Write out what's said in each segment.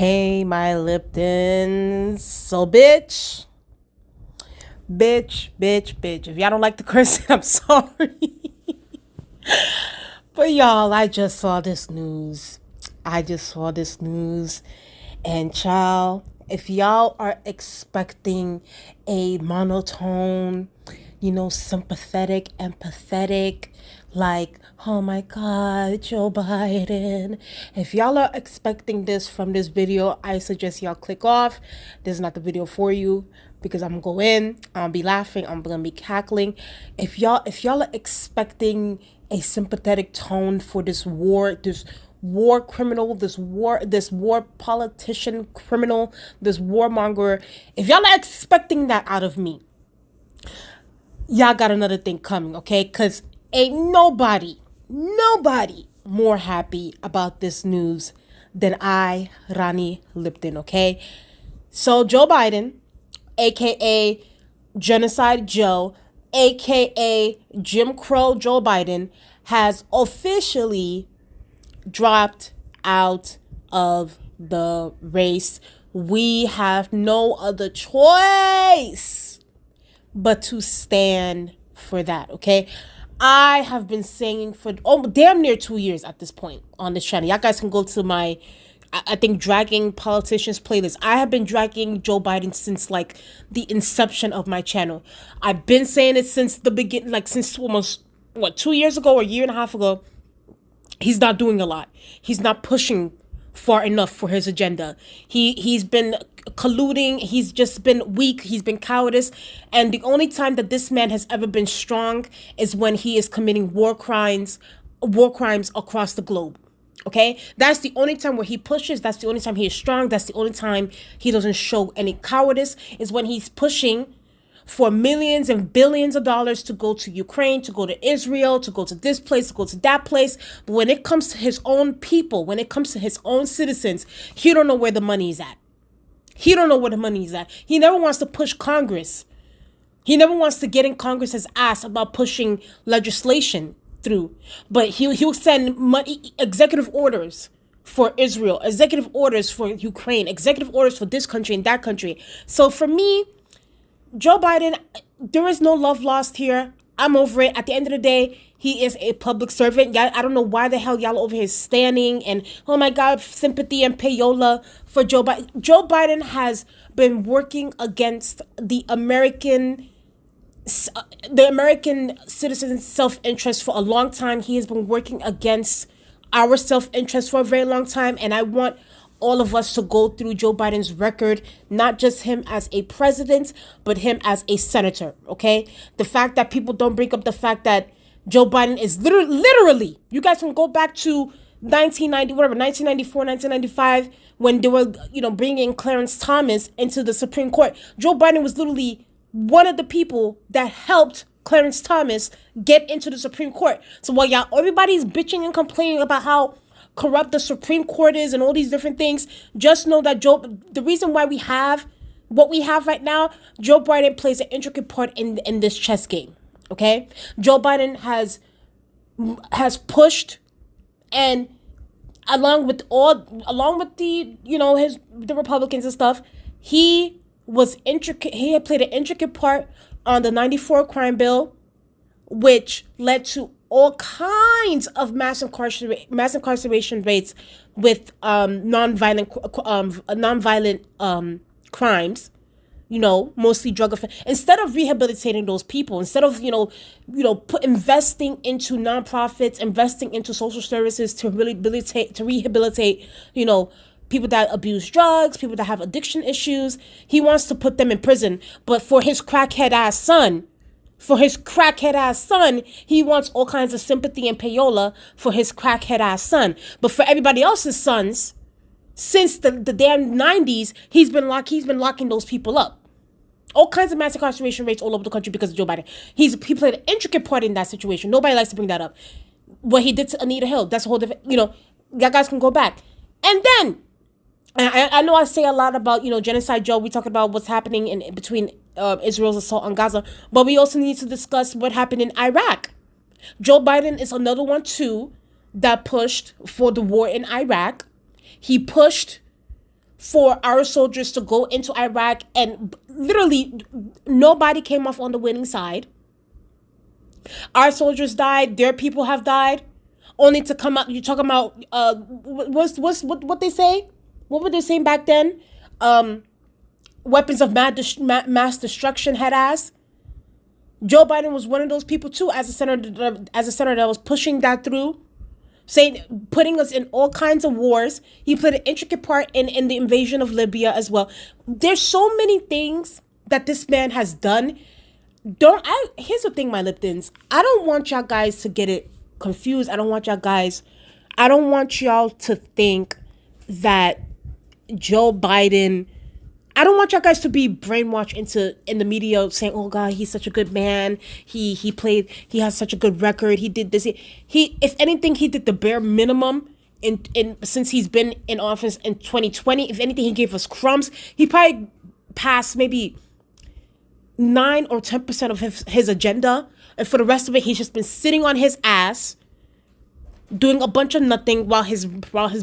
Hey, my Liptons. So, bitch. If y'all don't like the cursing, I'm sorry. But y'all, I just saw this news. And child, if y'all are expecting a monotone, sympathetic, empathetic, like, oh my God, Joe Biden. If y'all are expecting this from this video, I suggest y'all click off. This is not the video for you because I'm gonna go in, I'm gonna be laughing, I'm gonna be cackling. If y'all are expecting a sympathetic tone for this war criminal, this war politician criminal, this warmonger, if y'all are expecting that out of me, y'all got another thing coming, okay? Because ain't nobody more happy about this news than I, Rani Lipton, okay? So Joe Biden, aka Genocide Joe, aka Jim Crow Joe Biden, has officially dropped out of the race. We have no other choice but to stand for that, okay? I have been saying for damn near 2 years at this point on this channel. Y'all guys can go to my, I think, Dragging Politicians playlist. I have been dragging Joe Biden since like the inception of my channel. I've been saying it since the beginning, like since almost, 2 years ago or a year and a half ago. He's not doing a lot. He's not pushing far enough for his agenda. He's been colluding. He's just been weak. He's been cowardice. And the only time that this man has ever been strong is when he is committing war crimes across the globe. Okay? That's the only time where he pushes. That's the only time he is strong. That's the only time he doesn't show any cowardice, is when he's pushing for millions and billions of dollars to go to Ukraine, to go to Israel, to go to this place, to go to that place. But when it comes to his own people, when it comes to his own citizens, he don't know where the money is at. He never wants to push Congress. He never wants to get in Congress's ass about pushing legislation through. But he'll send money, executive orders for Israel, executive orders for Ukraine, executive orders for this country and that country. So for me, Joe Biden, there is no love lost here. I'm over it. At the end of the day, he is a public servant. I don't know why the hell y'all over here standing and, oh my God, sympathy and payola for Joe Biden. Joe Biden has been working against the American citizens' self-interest for a long time. He has been working against our self-interest for a very long time. And I want all of us to go through Joe Biden's record, not just him as a president, but him as a senator, okay? The fact that people don't bring up the fact that Joe Biden is literally, you guys can go back to 1994, 1995, when they were, bringing Clarence Thomas into the Supreme Court. Joe Biden was literally one of the people that helped Clarence Thomas get into the Supreme Court. So while everybody's bitching and complaining about how corrupt the Supreme Court is and all these different things, just know that the reason why we have what we have right now, Joe Biden plays an intricate part in this chess game. Okay, Joe Biden has pushed, and along with the the Republicans and stuff, he had played an intricate part on the 94 crime bill, which led to all kinds of mass incarceration rates with nonviolent crimes, mostly drug offense. Instead of rehabilitating those people, instead of investing into nonprofits, investing into social services to rehabilitate people that abuse drugs, people that have addiction issues, he wants to put them in prison. But for his crackhead ass son, he wants all kinds of sympathy and payola for his crackhead ass son. But for everybody else's sons, since the damn 90s, he's been locking those people up. All kinds of mass incarceration rates all over the country because of Joe Biden. He played an intricate part in that situation. Nobody likes to bring that up. What he did to Anita Hill, that's a whole different, you guys can go back. And then, I know I say a lot about, Genocide Joe. We talk about what's happening in between Israel's assault on Gaza, but we also need to discuss what happened in Iraq. Joe Biden is another one too that pushed for the war in Iraq. He pushed for our soldiers to go into Iraq, and literally nobody came off on the winning side. Our soldiers died, their people have died, only to come out. You're talking about what they say? What were they saying back then? Weapons of mass destruction, head ass. Joe Biden was one of those people too, as a senator that was pushing that through, saying, putting us in all kinds of wars. He played an intricate part in the invasion of Libya as well. There's so many things that this man has done. Here's the thing, my Liptons. I don't want y'all guys to get it confused. I don't want y'all to think that Joe Biden, I don't want y'all guys to be brainwashed in the media saying, oh God, he's such a good man. He has such a good record. He did this. He if anything, he did the bare minimum in since he's been in office in 2020. If anything, he gave us crumbs. He probably passed maybe 9 or 10% of his agenda. And for the rest of it, he's just been sitting on his ass doing a bunch of nothing while his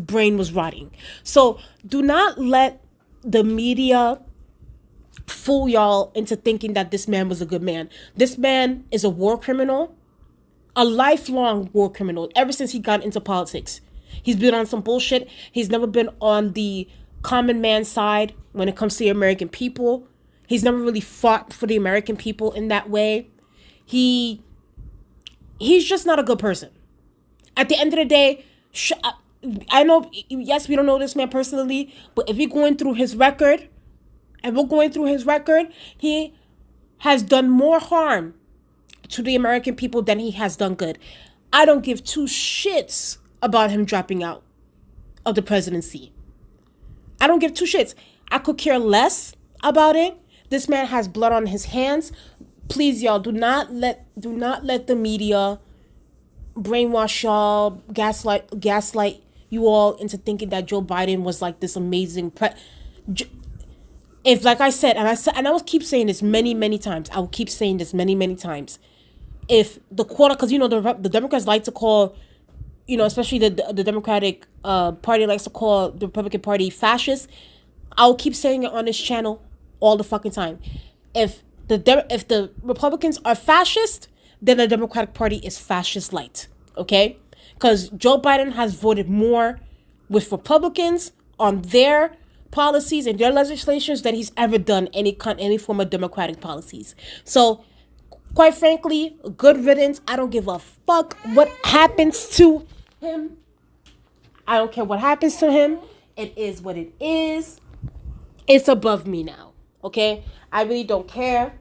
brain was rotting. So do not let the media fool y'all into thinking that this man was a good man. This man is a war criminal, a lifelong war criminal, ever since he got into politics. He's been on some bullshit. He's never been on the common man's side when it comes to the American people. He's never really fought for the American people in that way. He's just not a good person. At the end of the day, I know, yes, we don't know this man personally, but if we're going through his record, he has done more harm to the American people than he has done good. I don't give two shits about him dropping out of the presidency. I don't give two shits. I could care less about it. This man has blood on his hands. Please, y'all, do not let the media brainwash y'all, gaslight you all into thinking that Joe Biden was like this amazing if, like I said, and I will keep saying this many times. I will keep saying this many times. If the quota, because the Democrats like to call, especially the Democratic Party likes to call the Republican Party fascist. I'll keep saying it on this channel all the fucking time. If the Republicans are fascist, then the Democratic Party is fascist light. Okay? Because Joe Biden has voted more with Republicans on their policies and their legislations than he's ever done any form of Democratic policies. So, quite frankly, good riddance. I don't give a fuck what happens to him. I don't care what happens to him. It is what it is. It's above me now. Okay? I really don't care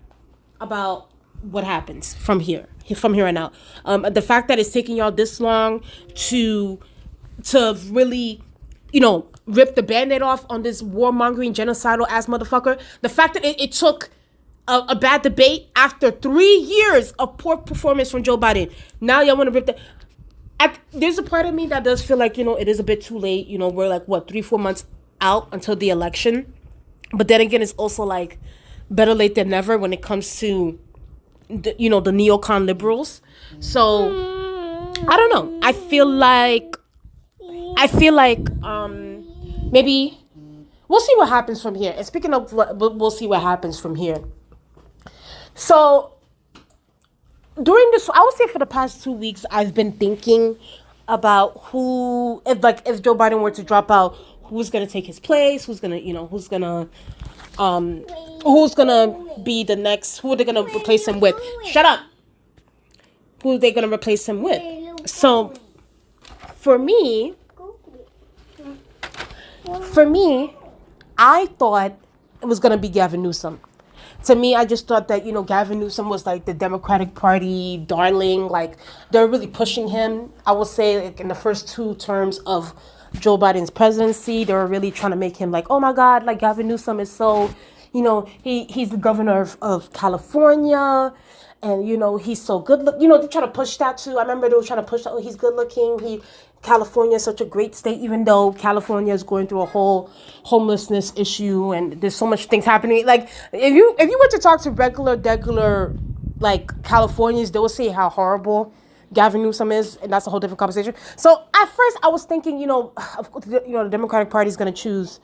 about what happens from here on out. The fact that it's taking y'all this long to really, rip the Band-Aid off on this warmongering, genocidal ass motherfucker. The fact that it took a bad debate after 3 years of poor performance from Joe Biden. Now y'all want to rip there's a part of me that does feel like, it is a bit too late. We're like, 3-4 months out until the election. But then again, it's also like better late than never when it comes to the neocon liberals. So I don't know. I feel like maybe we'll see what happens from here. And speaking of, we'll see what happens from here. So during this, I would say for the past 2 weeks, I've been thinking about if Joe Biden were to drop out, who's gonna take his place, who's gonna be the next, who are they gonna replace him with? Shut up. Who are they gonna replace him with? So for me, I thought it was gonna be Gavin Newsom. To me, I just thought that, Gavin Newsom was like the Democratic Party darling. Like, they're really pushing him. I would say, like, in the first 2 terms of Joe Biden's presidency, they were really trying to make him like, oh my God, like Gavin Newsom is so, he's the governor of California, and, he's so good. They're trying to push that too. I remember they were trying to push that, oh, he's good looking. California is such a great state, even though California is going through a whole homelessness issue and there's so much things happening. Like, if you were to talk to regular, like, Californians, they will say how horrible Gavin Newsom is, and that's a whole different conversation. So at first I was thinking, of course, the Democratic Party is going to choose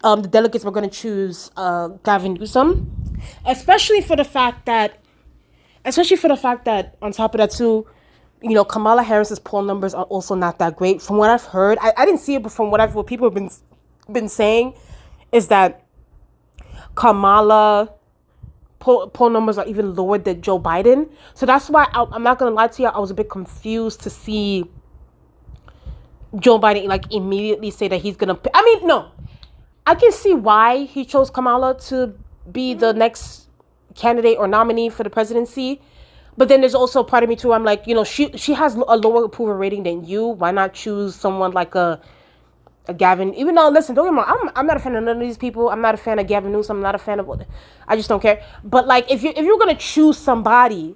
the delegates were going to choose Gavin Newsom, especially for the fact that on top of that too, Kamala Harris's poll numbers are also not that great. From what I've heard, I didn't see it, but from what people have been saying, is that Kamala poll numbers are even lower than Joe Biden. So that's why I'm not gonna lie to you, I was a bit confused to see Joe Biden like immediately say that he's gonna. I mean, no, I can see why he chose Kamala to be the next candidate or nominee for the presidency. But then there's also a part of me too. I'm like, she has a lower approval rating than you. Why not choose someone like a Gavin? Even though, listen, don't get me wrong, I'm not a fan of none of these people. I'm not a fan of Gavin Newsom. I'm not a fan of. I just don't care. But like, if you're gonna choose somebody,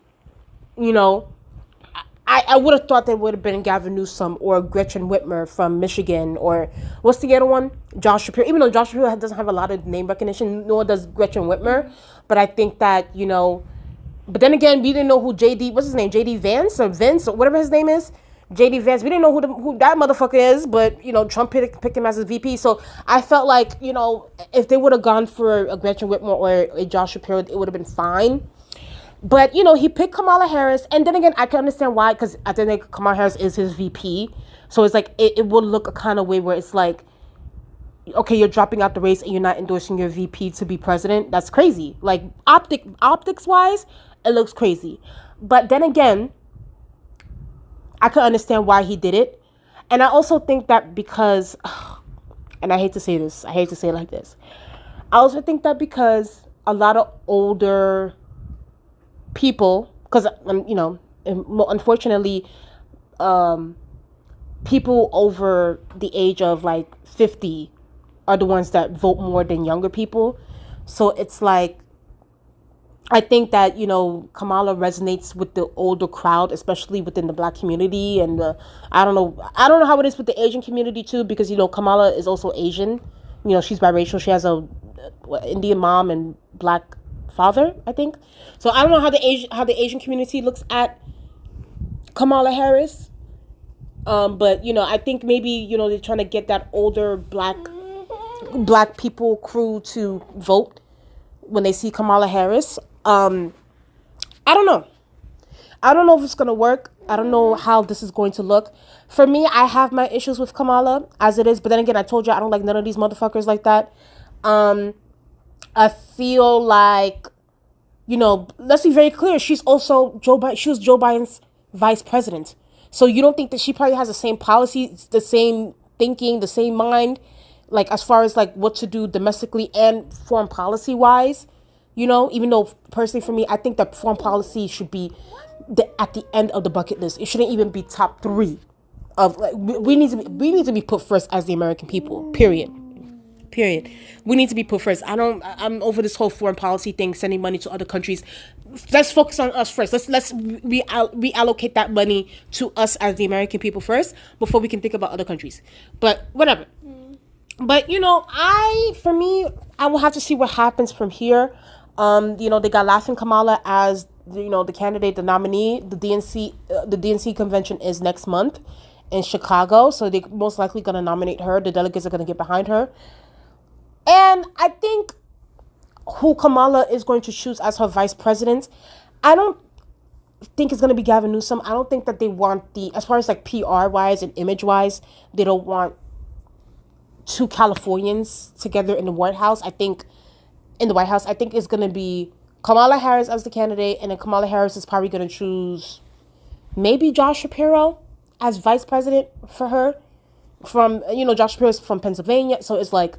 I would have thought that would have been Gavin Newsom or Gretchen Whitmer from Michigan, or what's the other one? Josh Shapiro. Even though Josh Shapiro doesn't have a lot of name recognition, nor does Gretchen Whitmer. But I think that, but then again, we didn't know who what's his name? JD Vance or Vince or whatever his name is. JD Vance. We didn't know who that motherfucker is, but, Trump picked him as his VP. So I felt like, if they would have gone for a Gretchen Whitmer or a Josh Shapiro, it would have been fine. But, he picked Kamala Harris. And then again, I can understand why, because I think Kamala Harris is his VP. So it's like, it would look a kind of way where it's like, okay, you're dropping out the race and you're not endorsing your VP to be president. That's crazy. Like, optics-wise, it looks crazy. But then again, I can understand why he did it. And I also think that because, and I hate to say this, I hate to say it like this. I also think that because a lot of older people, because, unfortunately, people over the age of like 50 are the ones that vote more than younger people. So it's like, I think that, Kamala resonates with the older crowd, especially within the Black community. And I don't know how it is with the Asian community too, because, Kamala is also Asian. She's biracial. She has a Indian mom and Black father, I think. So I don't know how the Asian community looks at Kamala Harris. But, I think maybe, they're trying to get that older Black people crew to vote when they see Kamala Harris. I don't know. I don't know if it's going to work. I don't know how this is going to look. For me, I have my issues with Kamala as it is. But then again, I told you I don't like none of these motherfuckers like that. I feel like, let's be very clear. She's also she was Joe Biden's vice president. So you don't think that she probably has the same policies, the same thinking, the same mind, like as far as like what to do domestically and foreign policy wise? Even though personally for me, I think that foreign policy should be at the end of the bucket list. It shouldn't even be top 3 of like, we need to be put first as the American people, period. We need to be put first. I'm over this whole foreign policy thing, sending money to other countries. Let's focus on us first. Let's reallocate that money to us as the American people first before we can think about other countries. But whatever. But I will have to see what happens from here. They got Laughing Kamala as the candidate, the nominee. The DNC convention is next month in Chicago, so they're most likely going to nominate her. The delegates are going to get behind her. And I think who Kamala is going to choose as her vice president, I don't think it's going to be Gavin Newsom. I don't think that they want as far as like PR wise and image wise, they don't want 2 Californians together in the White House. I think it's going to be Kamala Harris as the candidate, and then Kamala Harris is probably going to choose maybe Josh Shapiro as vice president for her. From, Josh Shapiro is from Pennsylvania, so it's like,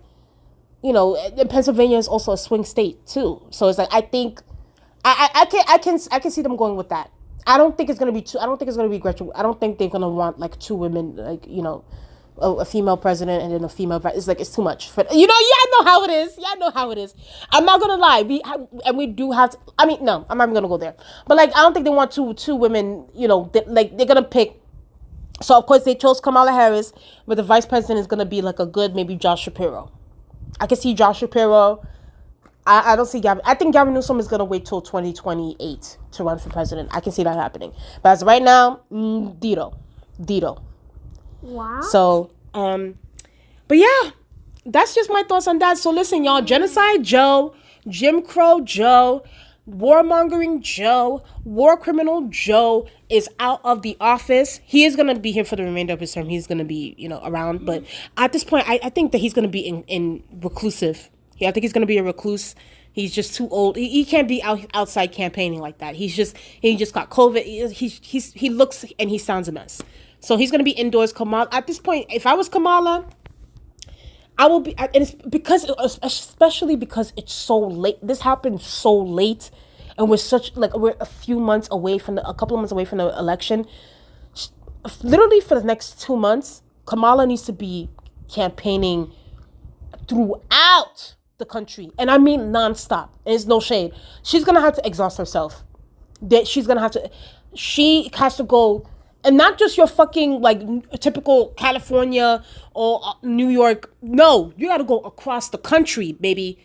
Pennsylvania is also a swing state too. So it's like, I think I can see them going with that. I don't think it's going to be Gretchen. I don't think they're going to want like 2 women, like, a female president and then a female vice. It's like, it's too much for, y'all know how it is. I'm not going to lie. We do have to, no, I'm not even going to go there. But like, I don't think they want two women, they're going to pick. So of course they chose Kamala Harris, but the vice president is going to be like a good, maybe Josh Shapiro. I can see Josh Shapiro. I don't see Gavin. I think Gavin Newsom is going to wait till 2028 to run for president. I can see that happening. But as of right now, Dito. Wow. So, but yeah, that's just my thoughts on that. So listen, y'all, Genocide Joe, Jim Crow Joe, warmongering Joe, war criminal Joe is out of the office. He is going to be here for the remainder of his term. He's going to be, around. But at this point, I think that he's going to be in reclusive. Yeah, I think he's going to be a recluse. He's just too old. He can't be outside campaigning like that. He just got COVID. He looks and he sounds a mess. So he's going to be indoors. Kamala, at this point, if I was Kamala, I will be, and it's because, especially because it's so late. This happened so late, and we're a couple of months away from the election. Literally for the next 2 months, Kamala needs to be campaigning throughout the country, and I mean nonstop. There's no shade. She's gonna have to exhaust herself. She has to go. And not just your fucking typical California or New York. No, you got to go across the country, baby.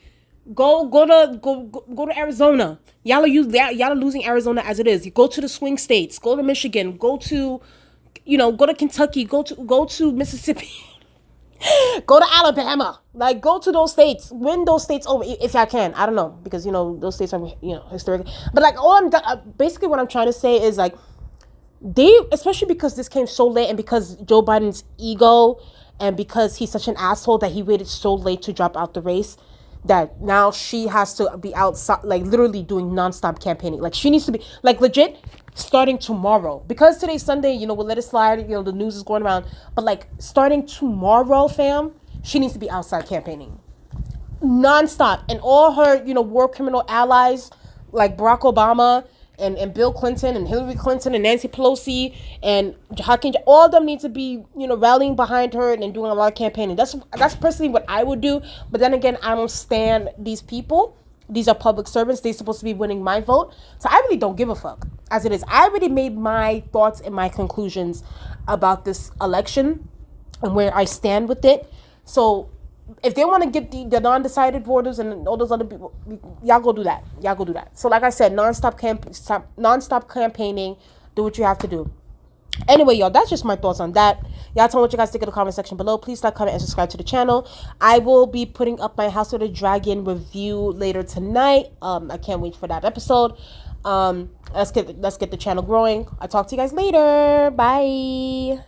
Go to Arizona. Y'all are losing Arizona as it is. You go to the swing states. Go to Michigan. Go to Kentucky. Go to Mississippi. Go to Alabama. Go to those states. Win those states over if I can. I don't know because those states are historic. But basically what I'm trying to say is especially because this came so late and because Joe Biden's ego and because he's such an asshole that he waited so late to drop out the race, that now she has to be outside, literally doing nonstop campaigning. She needs to be legit starting tomorrow, because today's Sunday, we'll let it slide, the news is going around, but starting tomorrow, fam, she needs to be outside campaigning nonstop. And all her war criminal allies like Barack Obama and Bill Clinton and Hillary Clinton and Nancy Pelosi and Hakeem, all of them need to be, rallying behind her and doing a lot of campaigning. That's personally what I would do. But then again, I don't stand these people. These are public servants. They're supposed to be winning my vote. So I really don't give a fuck as it is. I already made my thoughts and my conclusions about this election and where I stand with it. So if they want to get the non-decided voters and all those other people, y'all go do that. So like I said, non-stop campaigning. Do what you have to do. Anyway, y'all, that's just my thoughts on that. Y'all tell me what you guys think in the comment section below. Please like, comment, and subscribe to the channel. I will be putting up my House of the Dragon review later tonight. I can't wait for that episode. Let's get the channel growing. I'll talk to you guys later. Bye.